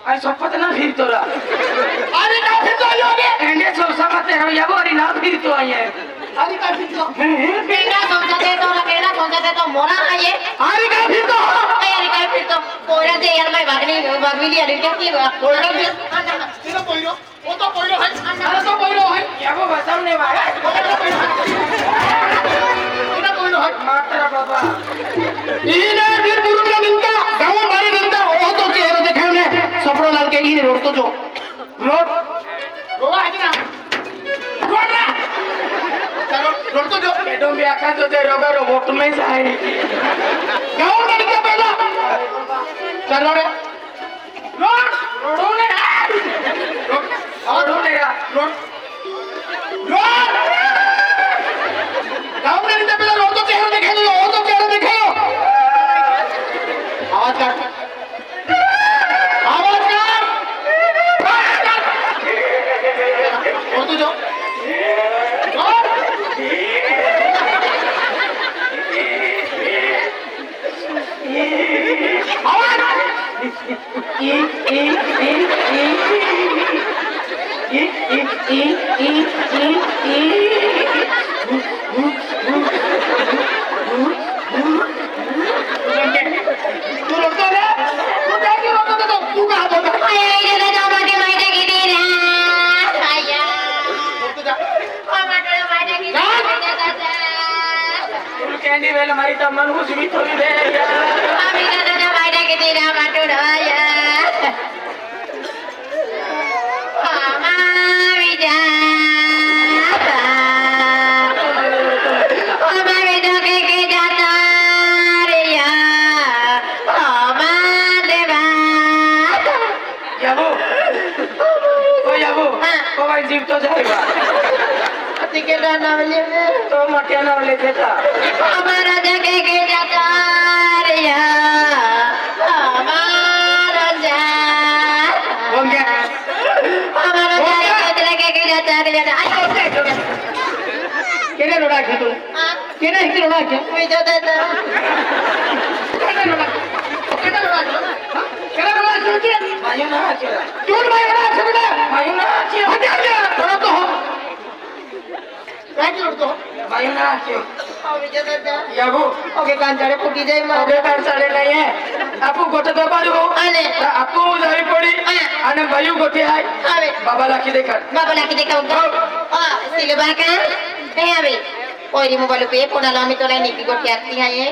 आई सपत ना फिर तोरा अरे का फिर तो आयोगे एंडे सोसा मते हो याबो अरे ना फिर तो आए अरे का फिर तो केला सोचा दे तो मोरा है ये अरे का फिर तो अरे का फिर तो कोयरा दे यार मैं भागनी लिया रे क्या किया कोयरा दे तेरा कोयरो वो तो कोयरो है अरे तो कोयरो है याबो बताउने भाई तेरा कोयरो है मात्रा बाबा इने फिर बुरुला निंदा गांव मारी निंदा ओ तो चेहरा दिखाने सपरो लाल के इने रोड तो जो रोड रोड है ना रोड रा चलो रोड तो जो एडो भी आका तो दे रोगा रोबोट में जाए गांव में निकल पहला चलो रे रोड रोड ने और होने का रोड रोड गांव में निकल पहला रोड तो चेहरा दिखाने ओ तो चेहरा दिखाओ आवाज कर आवाज कर और तू जो और आवाज तू रोकता है तू क्या क्यों रोकता है तू कहाँ बोलता है ये तो जाओ बाटे मायने की दे रे आया रोक जा ओ बाटे मायने की दे फुल कैंडी वेल हमारी तो मन खुश भी थोड़ी दे अभी तो जा मायने की दे रे बाटो आया मामा विजा के जाता रे या मामा देवा याबो ओ याबो ओ भाई जीव तो जाएगा टिकट नाम ले तो मटिया ना ले देता हमारा जगह के जाता रे या हमारा जा बोल क्या हमारा जगह के जाता रे या आई केने रोड़ा के तू केने हित रोड़ा के मैं जो देता केने रोड़ा केने रोड़ा केने रोड़ा के मायू ना आके झूठ भाई रोड़ा के बेटा मायू ना आके हट जा थोड़ा तो हो क्या की रोड़ तो मायू ना आके अभी जो देता याबो ओके कान चढ़े फुटी जाए मां ओके कर साले नहीं है आपको गोटे दो बार हो आने आपको जाई पड़ी आने भाईऊ गोटे आए आवे बाबा लाखी देखा बाबा लाके देखा उनको सिलेबा का है अभी कोई मोबाइल पे फोन आला मी तो लाइन की गोटी आती है ये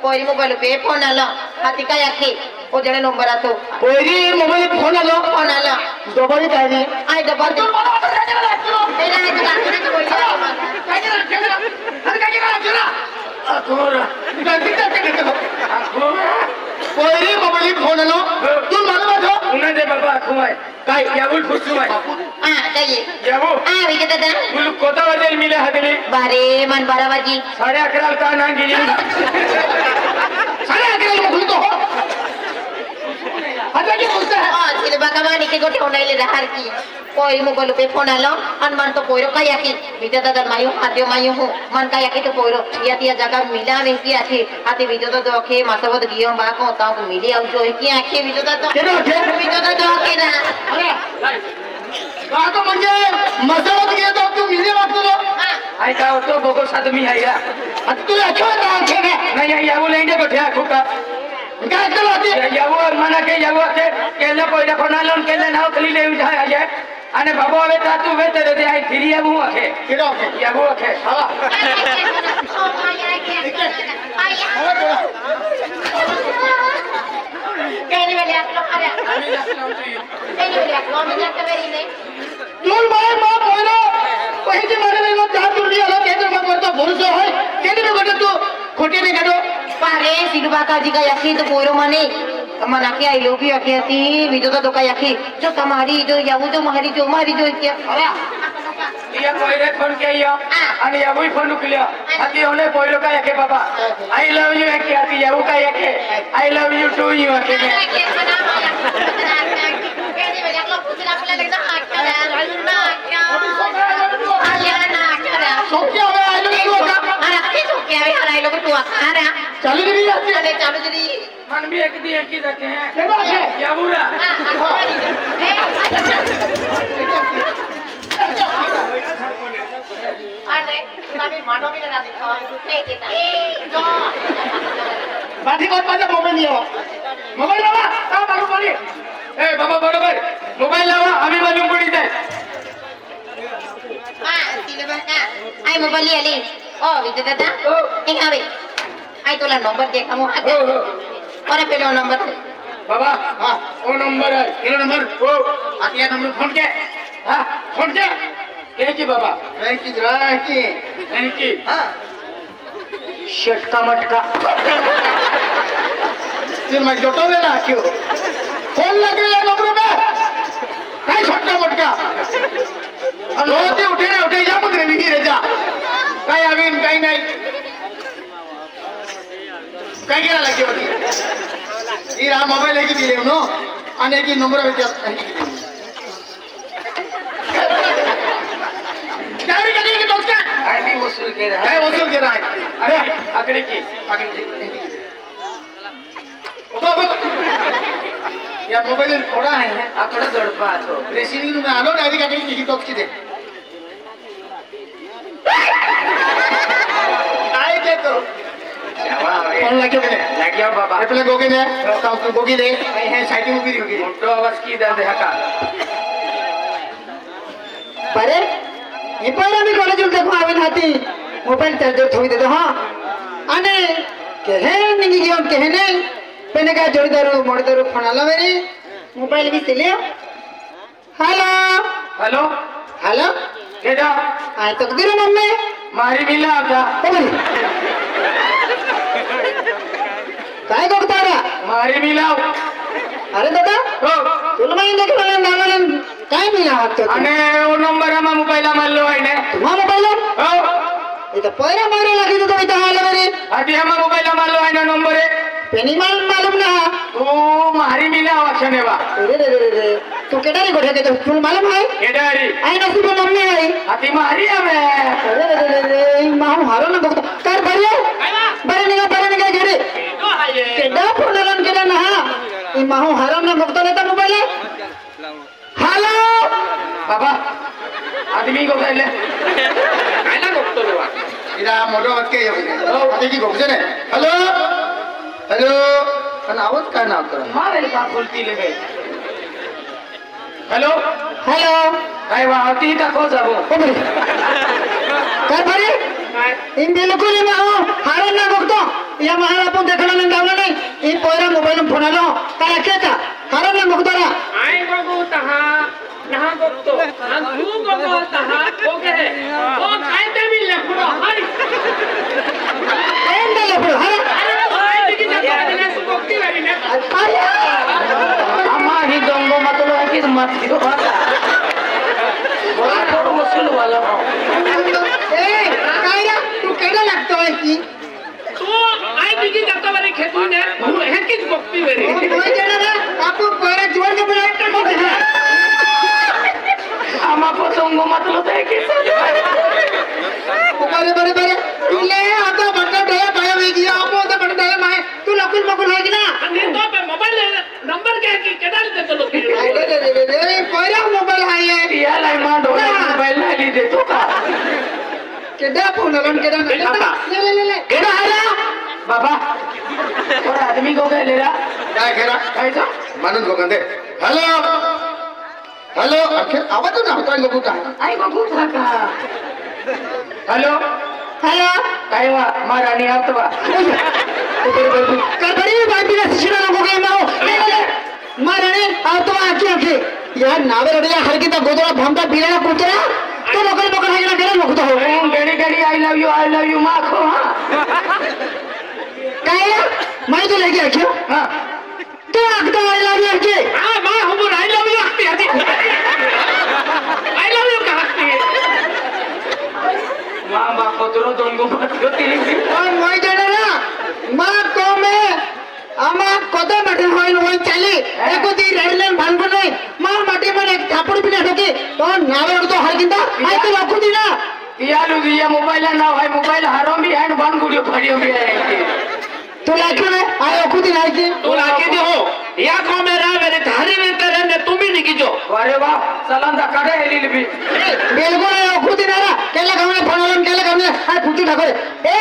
कोई मोबाइल पे फोन आला हाथी का आखे ओ जने नंबर आतो कोई मोबाइल फोन आलो फोन आला डबल तारी आई डबल दे मेरा है तो काटने की बोल रहा अकोरा कोई मोबाइल फोन आलो तू मालूम है उन्हें दे बाबा खुमाए काय याबुल खुशुमाए हां चाहिए याबो अभी के दादा बुल कोता वजल मिले हदली बारे मन 12 बजे 11:30 का ना गिरी 11:30 में खुल तो हो अच्छा क्या बोलते हैं सिलेबा का मानी के गोटे होने ले रहा की कोई मोबाइल पे फोन आलो अनुमान तो कोई का याकी विजय दादा मायू आद्य मायू हूं मन का याकी तो कोई या दिया जगह मिला नहीं की आथी आते विजय दादा के मासवद गियो बा को ता को मिली आउ जो की आखे विजय दादा केना आखे विजय दादा के ना अरे का तो म्हणजे मसवत गया तो तू मिले बात लो आई का तो बोको सादमी आईगा तू अच्छा ना आखे ने नहीं याबो लेंगे गोठे खुका क्या चलाती याबो मना के याबो के केला कोइडा कोनालन केला नाव खली ले उठा आए अने बाबा वे तातू वे तेरे दे आई फिरी याबो आखे केडो आखे याबो आखे हां कहने वाले आप लोग अरे कहने वाले आप लोग मैं जाते मेरी नहीं दूर भाई मां बोलो कहीं के मारे में लोग जान दूर लिया लोग कहते मत तो भरोसा है कहने में बेटा तू खोटी नहीं करो पारे सिलवा का जी का यकी तो पोरो माने मना के आई लोग यकी आती विजो तो का यकी जो तुम्हारी जो यावु जो मारी जो क्या अरे ये कोइरे फोन के यो अने याबो फोन किलो आती होने पोइरो का यके बाबा आई लव यू यके आती याबो का यके I love you too you यके चालू नहीं आती अरे चालू जरी मन भी एक दी एक ही रखे हैं क्या बात है क्या बुरा अरे कभी मानो भी ना दिखाओ बाठी बात बाजा मोबाइल लिया मोबाइल बाबा कहाँ मालूम पड़ी ए बाबा बरोबर मोबाइल लावा आम्ही मालूम पड़ी जाए आई मोबाइल लिया ली ओ विजय दादा एक आवे आई तोला नंबर दे कामो हो हो और पहले नंबर बाबा हाँ वो नंबर है किलो नंबर वो आतिया नंबर फोन के हाँ फोन के क्या की बाबा बैंक की जरा की इनकी हाँ शटका मटका फिर मैं जोटो देना क्यों फोन लगे ये नंबर पे काय छोटा मटका रोते उठे जा मुद्रे भी रे जा काय अभी काही नाही काय केला लगे होती ये रहा मोबाइल लेके दिले नो आने की नंबर पे क्या क्या भी करेंगे दोस्त आईडी वसूल के रहा काय वसूल के रहा है अरे आकड़े की या मोबाईल थोडा आहे आकडा दडपा तो रेसिंग में आलो डायरेक्ट आकडे किती टॉप किती काय के तो फोन लाग्यो मैंने लाग्यो बाबा आपले गोगे ने तो गोगे ने हे साइड में गिरी होगी मोठो आवाज की दे हका अरे ये पहिला मी कॉलेज में देखो आवे हाती मोबाइल चार्जर थोई दे दो हां आने कहे नहीं गयो कहे नहीं पेने का जोड़ीदारू मोड़ीदारू फणाला मेरी मोबाइल भी सिले हेलो हेलो हेलो केडा आय तकदीर मम्मी मारी मिला आता काय बघतारा मारी मिलाव अरे दादा हो तुला माहिती आहे का नावाला काय मिळा वाटतो आणि वो नंबर आम्हा मोबाईलला मारलो आहे ने तुम्हा मोबाईल हो इथं पहिला मारे लागितो तो इथं आला मेरी आधी आम्हा मोबाईलला मारलो आहे ना नंबर आहे पेनी मालूम ना तू मारी मिलाव अक्षने बा अरे रे रे रे तू केडा रे गोठे के तुला मालूम है केडारी आई नसीब मम्मी है आधी मारी आवे अरे रे रे रे माहू हारो ना बघतो कर बरे निघा घेडे केडा फोनलन केडा ना ई माहू हारो ना बघतो ना मोबाईल हेलो बाबा आदमी को कहले काय ना बघतो रे बा इरा मोठो वाक्य आहे आता की गोगजे ने हेलो हेलो पण आवाज काय नाव कर मारे का बोलती ले बे हेलो हेलो काय वा आती का को जाबो कर बरे इन बिलकुल माहू हारो ना बघतो या महारा आपण देखला नाही जावला नाही ई पोरा मोबाईल फोन आलो काय केता हारो ना बघतो ना आई बघू तहा नहा बघतो आणि तू बघू तहा ओके ओ काय ते मी लेकरो हाय एंड लेपो हाय अरे किती जगाने तू बघती वाली ना आम्हा ही दंगो मतलो है कि मत दियो बड़ा थोड़ा वसूल वाला ए काय रे तू केडा लागतोय की तू आई किती जाता वाली खेतू ने हे किती बघती वाली कोई जणा ना आपको पोरा जोर के बुलाए टको है आम्हा को दंगो मतलो है कि बरे तुले आता बंदा डया पाया वे गया आपो तो बंदा डया माय तू लकुल मकुल है कि ना आणि तो पे मोबाईल नंबर क्या की केदार देतो लोक अरे रे पोरा मोबाइल है ये या लाई मांडो मोबाइल ला ली दे तो का केडा फोन लन केडा ले केडा आला बाबा और आदमी को कहले रा काय करा काय तो मानून गोगंदे हेलो हेलो अखे आवाज ना होता लोगों का आई को खूब थाका हेलो हेलो काय वा मारा नहीं आवत बा कर बड़ी बात भी शिशुरा लोगों के ना हो मारने आ तो आके यार नावे रडिया हर की तो गोदरा भमका बिना कुतरा तो लोकल लोकल है ना करे लोग तो हो गड़ी आई लव यू माँ खो हाँ काय मैं तो लेके आखियो हाँ तू आखता आई लव यू के हां मां हम आई लव यू आखती आती आई लव यू कहती माँ बाप को तो दंगो मतलो तेरी और मैं जाना ना मां को में आमा कदा माटे होइन होइन चली एको दी रेडलेन भांगो नहीं मार माटे में एक थापड़ पिना ठोके तो नावे तो हर किंदा आई तो रखू दी ना यालू दिया मोबाइल ना भाई मोबाइल हारो भी हैंड बंद गुड़ियो फड़ियो भी है तू लाके में आए खुद ही लाके तू लाके दे हो या को मेरा मेरे धारी में तेरे ने तुम ही निकी जो अरे वाह सलांदा काढे हेली लिबी बिल्कुल खुद ही ना केला कामने फोन केला कामने हाय फुटी ठाकोर ए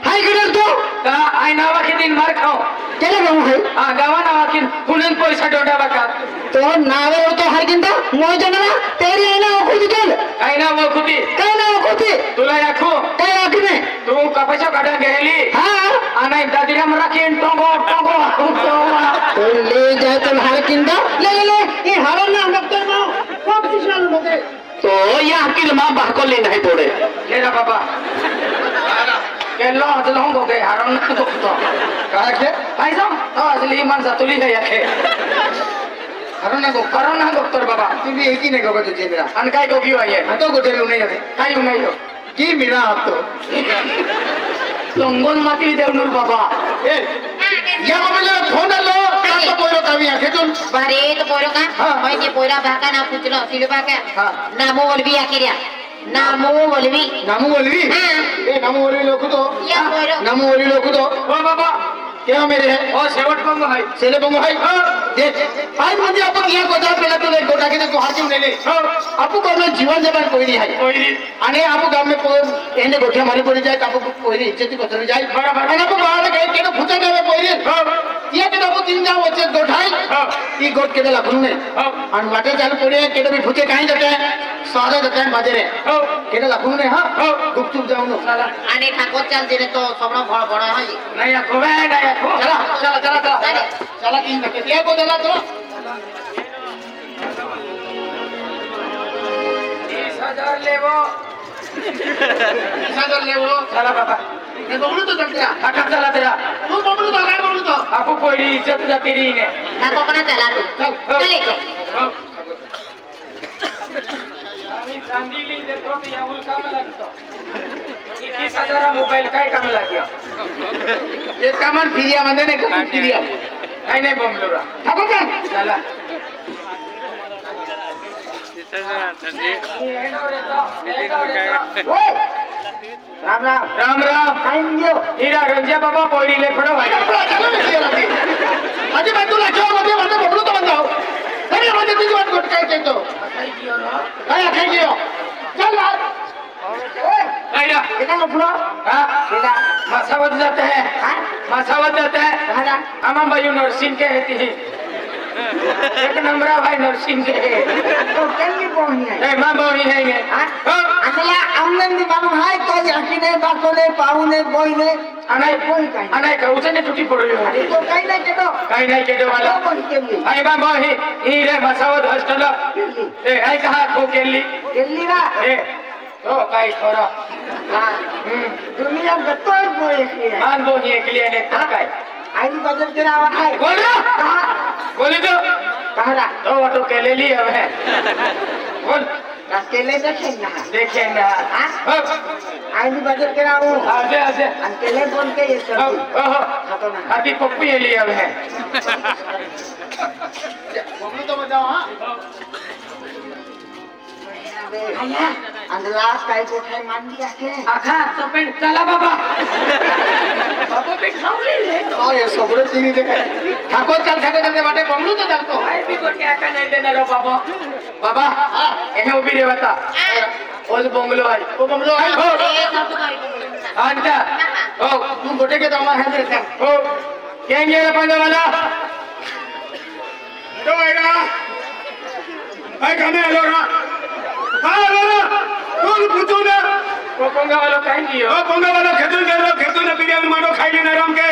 हाय गिरल तो का आईना वाकी दिन मार खाओ केला काम है हां गावाना वाकी कुनन पैसा डोडा बका तो नावे तो हाय किंदा मोय जना तेरी आईना खुद चल आईना वो खुदी काय ना खुद तुला याखो काय आखने तू कपशा काढा गेली हां आना दादीरा मरा केन टोंगो तो ले जाए तो हार किंदा ले ये हार ना डॉक्टर मां कब किसान होते तो या अकिल मां बाको ले नहीं पड़े लेरा बाबा केला हजल होंगो के हारन ना तो काय के ऐसा तो असली मन सतुली है याखे हारना को करोना डॉक्टर बाबा तू भी एक ही नहीं गो तुझे मेरा अन काय को क्यों आये तो गोटे नहीं जाते काय नहीं हो की मेरा हाथ तो लंगोन माती देवनूर बाबा ए या बाबा फोन लो का तो पोरो कावी आखे तुम बारे तो पोरो का हाँ। मैं जे पोरा भाका ना पूछलो सिलो भाका हाँ। नामो बोलबी आकिरिया नामो बोलबी नामू बोलवी हाँ। ए नामू बोलवी लोग तो या पोरो नामू बोलवी लोग तो ओ बाबा क्या मेरे है ओ शेवट पंगो है सेले बंगो है देख आज मुझे अपन ये गोटा पेला तो एक गोटा के तो हार क्यों ले ले आपको करना जीवन जबान कोई नहीं है कोई नहीं आने आपको गांव में कोई एने गोठे मारी पड़ी जाए आपको कोई नहीं इज्जत को चली जाए बराबर। अगर आपको बाहर गए के तो फुचा जावे कोई नहीं ये के तो तीन जाओ बच्चे गोठाई ये गोट के तो लखनऊ में और वाटे चालू पड़े के तो भी फुचे कहीं जाते हैं सारे जाते हैं बाजे रे के तो लखनऊ में हां गुप चुप जाओ नो आने ठाकुर चल दिने तो सबनो बड़ा बड़ा है नहीं आखो वे नहीं आखो चला चला चला चला चले चला तीन लगे ये को देना चलो 30,000 लेवो 30,000 ले वो चला बाबा मैं बबलू तो चलते हैं आखा चला तेरा तू बबलू तो आगे बबलू तो आपको कोई इज्जत जाती रही ने ना कोकना चला तू चले आम्ही चांदीली देतो ते यावल काम लागतो 21,000 मोबाईल काय काम लाग्या एक कामन फिरिया मध्ये नाही का फिरिया काय नाही बमलोरा थांबा का चला राम राम राम राम काय म्हणतो हीरा रंजिया बाबा पोरीले फडो भाई अरे मैं तुला क्यों मध्ये मध्ये बबलू तो बंद जाओ अरे मध्ये तुझी वाट कोट काय केतो काय काय कियो चल ना आईला कितना लफड़ा हां मासावत जाते हैं मासावत जाते हैं कहां आमा भाई नरसिंह के हेती एक नंबर भाई नरसिंह के तो केली पोहनी है ए मां बोनी है ये अगला आमनंदी बाबू हाय तो याकीने बाकोने पाऊने बोईने अनाय कोई काय अनाय का उचने टूटी पडली अरे तो काही नाही केतो काही नाही केलं मला तो पण केली आई बा बोही ही रे मासावत हॉस्टेल ए आई कहा खो केली केली ना ए तो काय खरा हां दुनिया गतोय बोयली है मान बोनी एकली ने काय आई बदल के नाव है बोल बोली तो कहां तो वाटो केलेली हवे बोल केले देखे ना देखे ना आई बदल के नाव आजे आजे केले बोल के ये सब ओहो अभी पप्पी एली हवे बबलू तो बजाओ हां आया अंदला काय कोठाय मान दिया के आखा तो पेन चला बाबा बाबा पे खाऊली ले ओ ये सबरे चीनी दे ठाकुर चल ठाकुर बाटे बबलू तो जातो आई भी को क्या का नहीं देना रो बाबा बाबा एने उभी रे बता ओल बंगलो आई ओ बबलू है ए सब तो भाई को अंता ओ तू गोटे के दामा है रे ओ केंगे रे पंगा वाला तो आएगा आई कने आलो ना हां लो तू पूछो ना को पंगा वाला कहेंगी ओ पंगा वाला खेतु ने बिरयानी मानो खाई ना राम के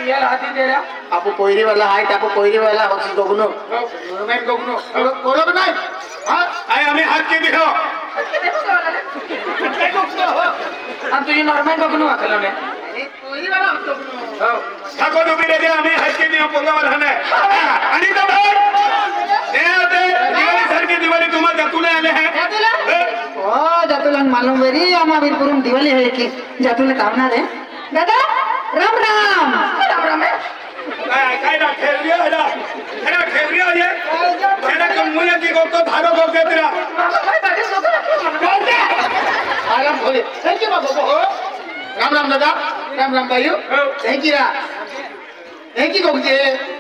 ये हाथी दे रहा आपको कोयरी वाला है आपको कोयरी वाला होसी गगनो रोमेन गगनो कोलो के नहीं हां आई हमें हाथ के दिखाओ हम तो ये नॉर्मल को गुनु आखलो ने कोयरी वाला गगनो ठाकुर तो बिरे दे हमें हाथ के दियो पंगा वाला ने अनिता भाई दे दिवाली सर की दिवाली तुम्हारे जतुले आले हैं ओ जातुलन मालूम वेरी आमा वीरपुरम दिवाली है कि जातुले कामना रे दादा राम राम राम राम काय ना खेल लिया ये तेरा कमुया की को तो धारो को दे तेरा भाई बाटे सो बोलते आराम खोले थैंक यू बाबू राम राम दादा राम राम भाइयों थैंक यू हे की गोगजे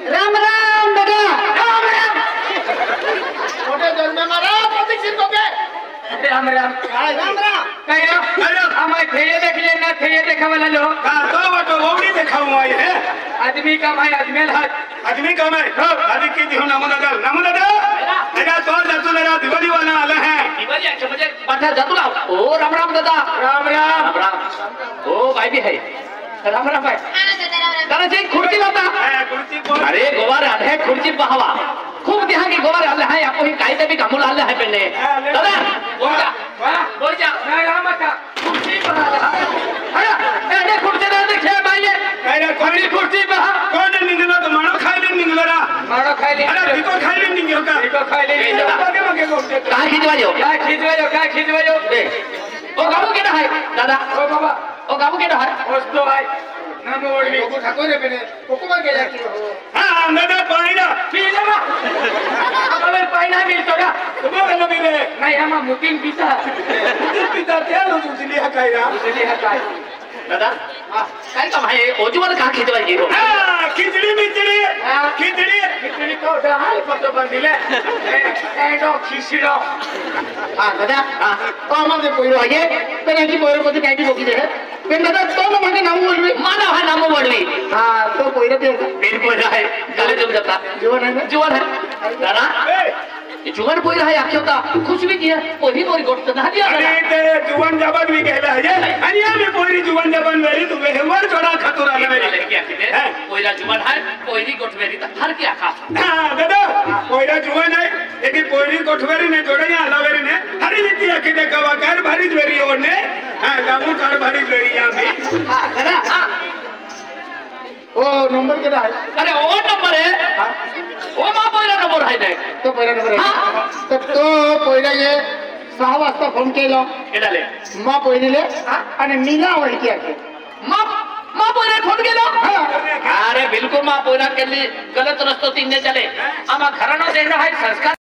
राम राम बेटा राम राम मोटे जन्मे मारा पति सिर को के राम राम राम राम कहियो हमारे थेये देख लेना थेये देखा वाला लो का तो बटो ओडी देखाऊ आई है आदमी का भाई आदमी हाथ आदमी का मैं आदि की दिहु नमो दादा मेरा तो जातु मेरा दिवाली वाला आला है दिवाली अच्छा मुझे बैठा जातु लाओ ओ राम राम दादा राम राम राम ओ भाई भी है राम राम भाई दादा जी खुर्ची लाता कुर्सी को अरे गोवार आले है खुर्ची बहावा खूब दिहा की गोवार आले है आपको ही कायदे भी कामूल आले है पहले दादा बोल जा मैं राम का कुर्सी बना रहा अरे कुर्सी ना देखे भाई अरे अपनी कुर्सी बहा कौन निंगलो तो मानो खाइले निंगलोरा मारो खाई ले अरे बिको खाइले निंगलो का बिको खाई ले मगे मगे गोटे कहां खिंचवा जो क्या खींचवे जो दे ओ गाबू केटा है दादा ओ बाबा ओ गाबू केटा है दोस्तों भाई नाम ओढ़ी को ठाकुर रे पेने कोकुमा गेला की हो हां दादा पाइना पी ले मा अबे पाइना मिल तो ना तो बोलो मेरे नहीं हम मुकिन पीता पिता क्या लो तुझे लिया कायरा इसलिए हटाई दादा काय काम है ओजुवर का खिंचवा जी हो हां खिचड़ी मिचड़ी खिचड़ी कितनी तो डाल पतो बंदिले एडो खिसिडो हां दादा हां तो हमारे पोइरो है पेने की पोइरो को काय की बोकी दे पेन दादा तो ना माने नाम बोलवी माना है नाम बोलवी हां तो पोइरो पे पेन पोइरो है काले जब जाता जुवन है ना जुवन है दादा ये जुवन पोइरो है आखे होता खुश भी किया पोही मोरी गोट ना दिया अरे तेरे जुवन जबन भी कहला है अनिया में पोरी जुवन जबन मेरी तू बेहवर छोड़ा खतुरा ले मेरी क्या कहते पोइरा जुवन है पोइरी गोट मेरी तो हर क्या खा हां दादा पोइरा जुवन है एक पोरी कोठवेरी ने जोड़िया अलवेरी ने हरी नीति आके देखवा कर भरी जोरी ओने हां गामू कर भरी जोरी यहां में हां दादा हां ओ नंबर केटा है अरे ओ नंबर है ओ मा पोइरा नंबर है ने तो पहिला नंबर आहे तो पहिला ये 6 वाजता फोन केलो केडा ले मा पहिलेले आणि मीना वळकी आहे मा पोइरा फोन केलो अरे बिल्कुल मा पोइरा केली गलत रस्तो तीन ने चले आमा घरानो देणं आहे संस्कार